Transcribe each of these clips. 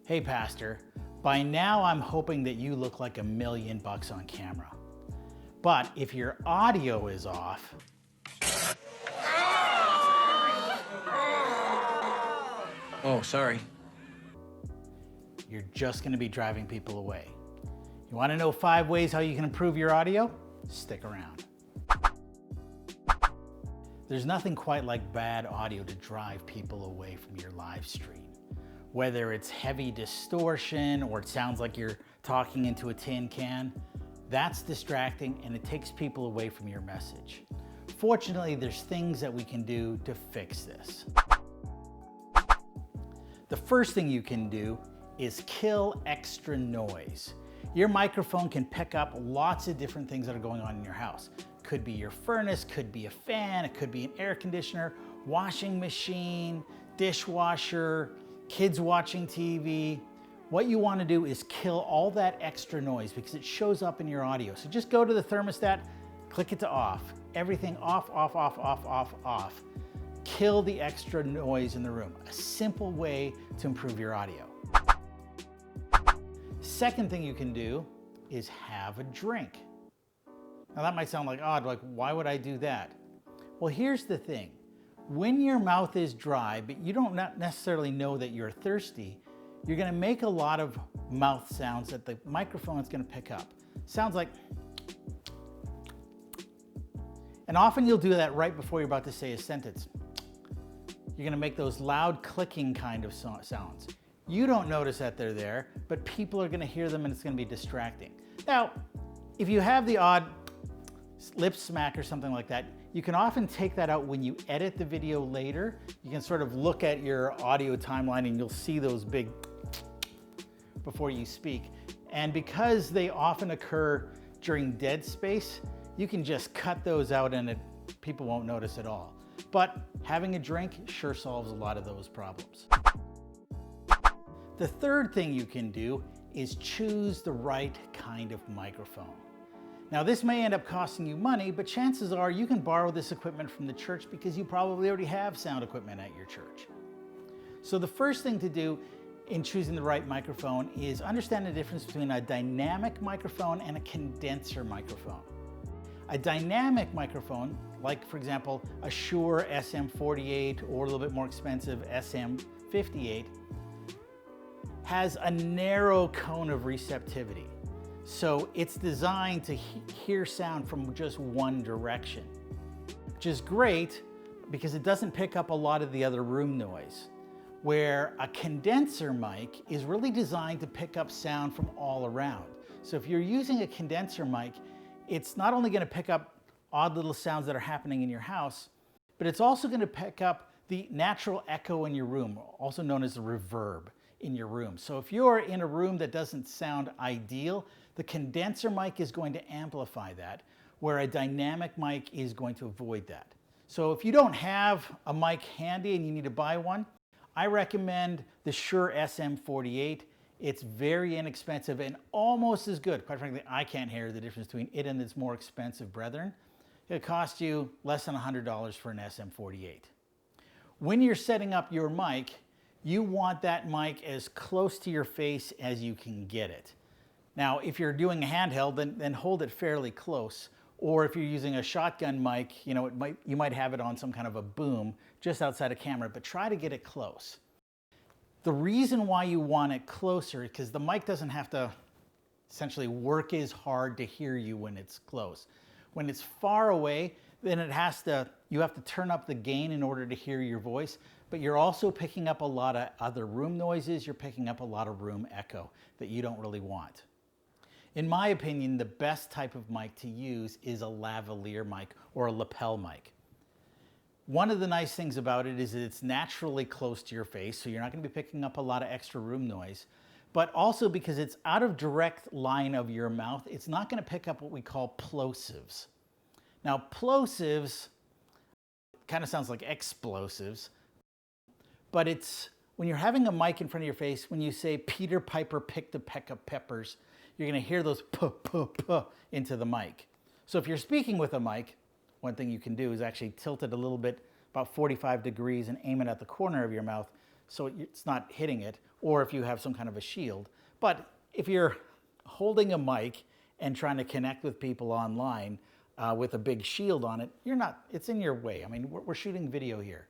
Hey Pastor, by now I'm hoping that you look like $1 million on camera. But if your audio is off, oh, sorry. You're just gonna be driving people away. You wanna know 5 ways how you can improve your audio? Stick around. There's nothing quite like bad audio to drive people away from your live stream. Whether it's heavy distortion or it sounds like you're talking into a tin can, that's distracting and it takes people away from your message. Fortunately, there's things that we can do to fix this. The first thing you can do is kill extra noise. Your microphone can pick up lots of different things that are going on in your house. Could be your furnace, could be a fan, it could be an air conditioner, washing machine, dishwasher, kids watching TV. What you want to do is kill all that extra noise because it shows up in your audio. So just go to the thermostat, click it to off. Everything off, off, off, off, off, off. Kill the extra noise in the room. A simple way to improve your audio. Second thing you can do is have a drink. Now that might sound like odd, like why would I do that? Well, here's the thing. When your mouth is dry, but you don't necessarily know that you're thirsty, you're gonna make a lot of mouth sounds that the microphone is gonna pick up. Sounds like, and often you'll do that right before you're about to say a sentence. You're gonna make those loud clicking kind of sounds. You don't notice that they're there, but people are gonna hear them and it's gonna be distracting. Now, if you have the odd lip smack or something like that, you can often take that out when you edit the video later. You can sort of look at your audio timeline and you'll see those big before you speak. And because they often occur during dead space, you can just cut those out and people won't notice at all. But having a drink sure solves a lot of those problems. The third thing you can do is choose the right kind of microphone. Now this may end up costing you money, but chances are you can borrow this equipment from the church because you probably already have sound equipment at your church. So the first thing to do in choosing the right microphone is understand the difference between a dynamic microphone and a condenser microphone. A dynamic microphone, like for example, a Shure SM48 or a little bit more expensive SM58, has a narrow cone of receptivity. So it's designed to hear sound from just one direction, which is great because it doesn't pick up a lot of the other room noise, where a condenser mic is really designed to pick up sound from all around. So if you're using a condenser mic, it's not only going to pick up odd little sounds that are happening in your house, but it's also going to pick up the natural echo in your room, also known as the reverb in your room. So if you're in a room that doesn't sound ideal, the condenser mic is going to amplify that, where a dynamic mic is going to avoid that. So if you don't have a mic handy and you need to buy one, I recommend the Shure SM48. It's very inexpensive and almost as good. Quite frankly, I can't hear the difference between it and its more expensive brethren. It costs you less than $100 for an SM48. When you're setting up your mic, you want that mic as close to your face as you can get it. Now, if you're doing a handheld, then hold it fairly close. Or if you're using a shotgun mic, you might have it on some kind of a boom just outside a camera, but try to get it close. The reason why you want it closer is because the mic doesn't have to essentially work as hard to hear you when it's close. When it's far away, then you have to turn up the gain in order to hear your voice, but you're also picking up a lot of other room noises, you're picking up a lot of room echo that you don't really want. In my opinion, the best type of mic to use is a lavalier mic or a lapel mic. One of the nice things about it is that it's naturally close to your face, so you're not going to be picking up a lot of extra room noise, but also because it's out of direct line of your mouth, it's not going to pick up what we call plosives. Now, plosives kind of sounds like explosives, but it's when you're having a mic in front of your face, when you say Peter Piper picked a peck of peppers, you're going to hear those puh, puh, puh into the mic. So if you're speaking with a mic, one thing you can do is actually tilt it a little bit, about 45 degrees, and aim it at the corner of your mouth so it's not hitting it, or if you have some kind of a shield. But if you're holding a mic and trying to connect with people online with a big shield on it, it's in your way. I mean, we're shooting video here.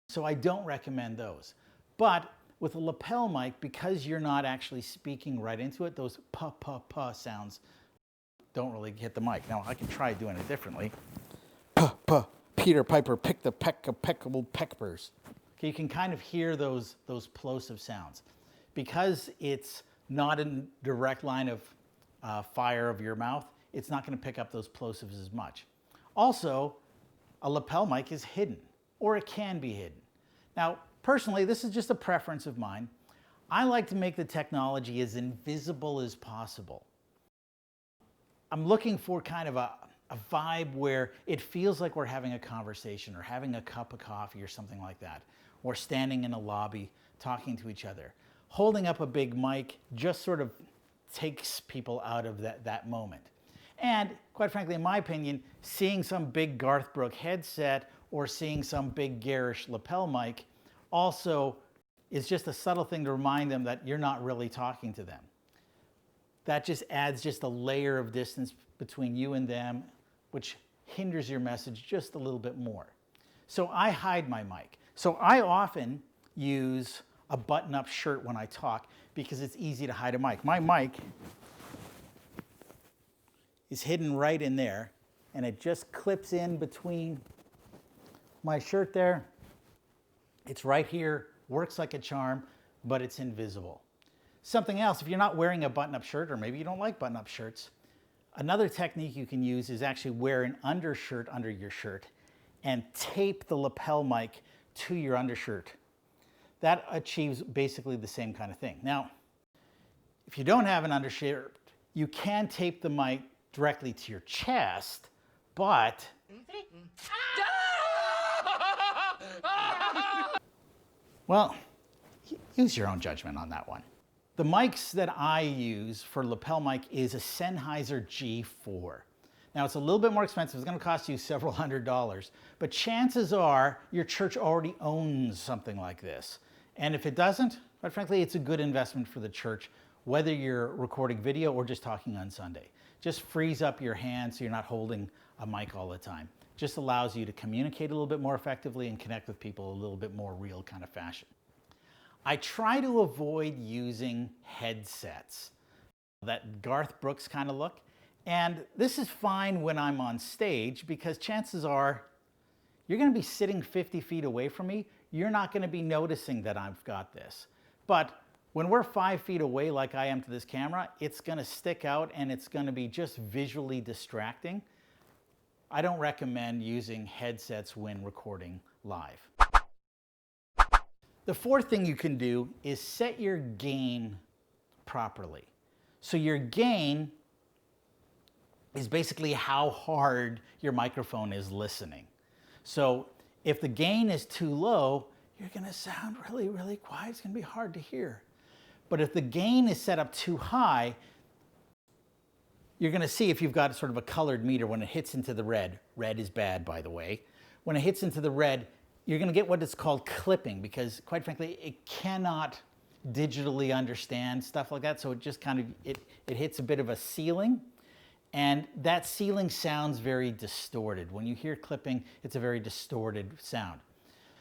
So I don't recommend those. But with a lapel mic, because you're not actually speaking right into it, those pa sounds don't really hit the mic. Now I can try doing it differently. Pa, Peter Piper picked the peckable peppers. Okay, you can kind of hear those plosive sounds. Because it's not in direct line of fire of your mouth, it's not going to pick up those plosives as much. Also, a lapel mic is hidden, or it can be hidden. Now, personally, this is just a preference of mine. I like to make the technology as invisible as possible. I'm looking for kind of a vibe where it feels like we're having a conversation or having a cup of coffee or something like that, or standing in a lobby talking to each other. Holding up a big mic just sort of takes people out of that moment. And quite frankly, in my opinion, seeing some big Garth Brooks headset or seeing some big garish lapel mic also is just a subtle thing to remind them that you're not really talking to them. That just adds just a layer of distance between you and them, which hinders your message just a little bit more. So I hide my mic. So I often use a button-up shirt when I talk because it's easy to hide a mic. My mic is hidden right in there, and it just clips in between my shirt there. It's right here, works like a charm, but it's invisible. Something else, if you're not wearing a button-up shirt, or maybe you don't like button-up shirts, another technique you can use is actually wear an undershirt under your shirt and tape the lapel mic to your undershirt. That achieves basically the same kind of thing. Now, if you don't have an undershirt, you can tape the mic directly to your chest, but well, use your own judgment on that one. The mics that I use for lapel mic is a Sennheiser G4. Now it's a little bit more expensive, it's gonna cost you several $100s, but chances are your church already owns something like this. And if it doesn't, quite frankly, it's a good investment for the church, whether you're recording video or just talking on Sunday. Just frees up your hands so you're not holding a mic all the time. Just allows you to communicate a little bit more effectively and connect with people a little bit more real kind of fashion. I try to avoid using headsets, that Garth Brooks kind of look. And this is fine when I'm on stage because chances are you're going to be sitting 50 feet away from me. You're not going to be noticing that I've got this. But when we're 5 feet away like I am to this camera, it's going to stick out and it's going to be just visually distracting. I don't recommend using headsets when recording live. The fourth thing you can do is set your gain properly. So your gain is basically how hard your microphone is listening. So if the gain is too low, you're going to sound really, really quiet. It's going to be hard to hear. But if the gain is set up too high, you're going to see if you've got sort of a colored meter when it hits into the red. Red is bad, by the way. When it hits into the red, you're going to get what is called clipping because, quite frankly, it cannot digitally understand stuff like that. So it just kind of, it hits a bit of a ceiling. And that ceiling sounds very distorted. When you hear clipping, it's a very distorted sound.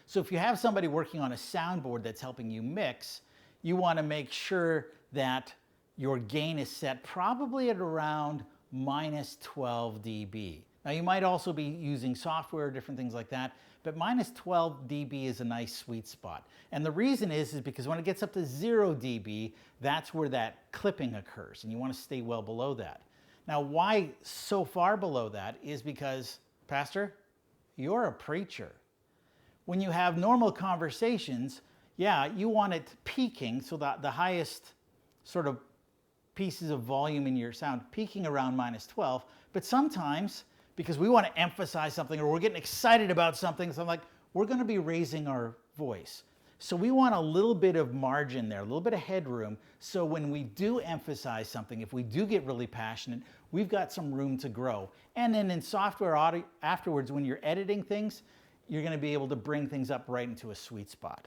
So if you have somebody working on a soundboard that's helping you mix, you want to make sure that your gain is set probably at around minus 12 dB. Now you might also be using software or different things like that, but minus 12 dB is a nice sweet spot. And the reason is because when it gets up to 0 dB, that's where that clipping occurs, and you want to stay well below that. Now, why so far below that is because, Pastor, you're a preacher. When you have normal conversations, yeah, you want it peaking, so that the highest sort of pieces of volume in your sound peaking around minus 12, but sometimes, because we want to emphasize something or we're getting excited about something, so I'm like, we're going to be raising our voice. So we want a little bit of margin there, a little bit of headroom, so when we do emphasize something, if we do get really passionate, we've got some room to grow. And then in software audio, afterwards, when you're editing things, you're going to be able to bring things up right into a sweet spot.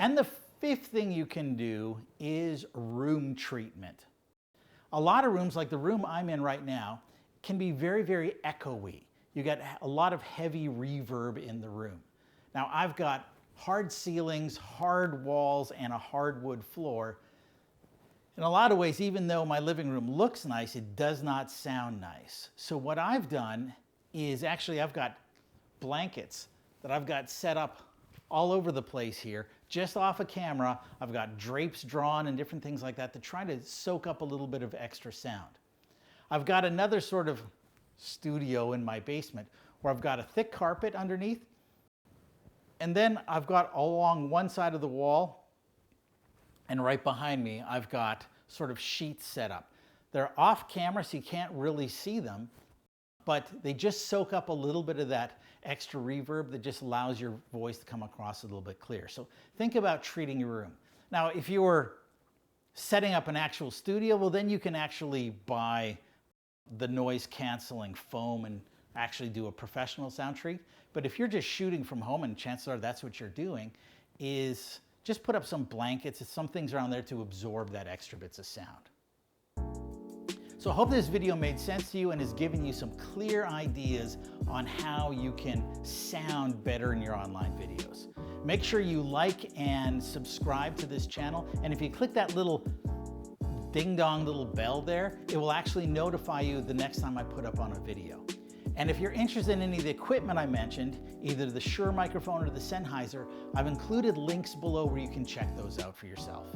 And the fifth thing you can do is room treatment. A lot of rooms, like the room I'm in right now, can be very, very echoey. You get a lot of heavy reverb in the room. Now I've got hard ceilings, hard walls, and a hardwood floor. In a lot of ways, even though my living room looks nice, it does not sound nice. So what I've done is actually I've got blankets that I've got set up all over the place here, just off a camera. I've got drapes drawn and different things like that to try to soak up a little bit of extra sound. I've got another sort of studio in my basement where I've got a thick carpet underneath, and then I've got along one side of the wall and right behind me, I've got sort of sheets set up. They're off camera, so you can't really see them, but they just soak up a little bit of that extra reverb that just allows your voice to come across a little bit clearer. So think about treating your room. Now, if you were setting up an actual studio, well, then you can actually buy the noise canceling foam and actually do a professional sound treat. But if you're just shooting from home, and chances are that's what you're doing, is just put up some blankets, some things around there to absorb that extra bits of sound. So I hope this video made sense to you and has given you some clear ideas on how you can sound better in your online videos. Make sure you like and subscribe to this channel. And if you click that little ding-dong little bell there, it will actually notify you the next time I put up on a video. And if you're interested in any of the equipment I mentioned, either the Shure microphone or the Sennheiser, I've included links below where you can check those out for yourself.